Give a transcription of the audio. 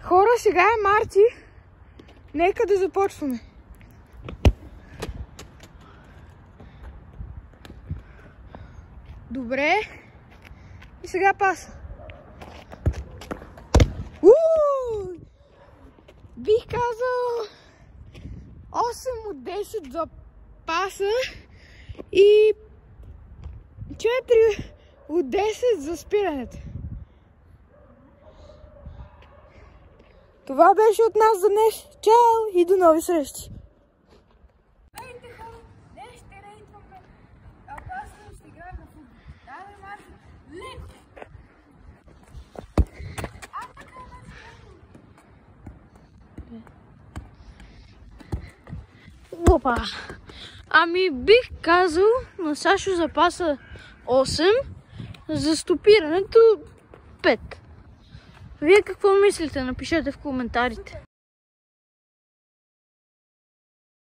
Хора, сега е марти. Нека да започваме. Добре. И сега паса. Бих казал 8 от 10 за паса и 4 от 10 за спирането. Това беше от нас за днес. Чао и до нови срещи! Здравейте хора! Днес ще рейтваме опасно ще играем на футбол. Давай, Марти! Леко! Опа! Ами бих казал на Сашо за паса 8, за стопирането 5. Вие какво мислите? Напишете в коментарите.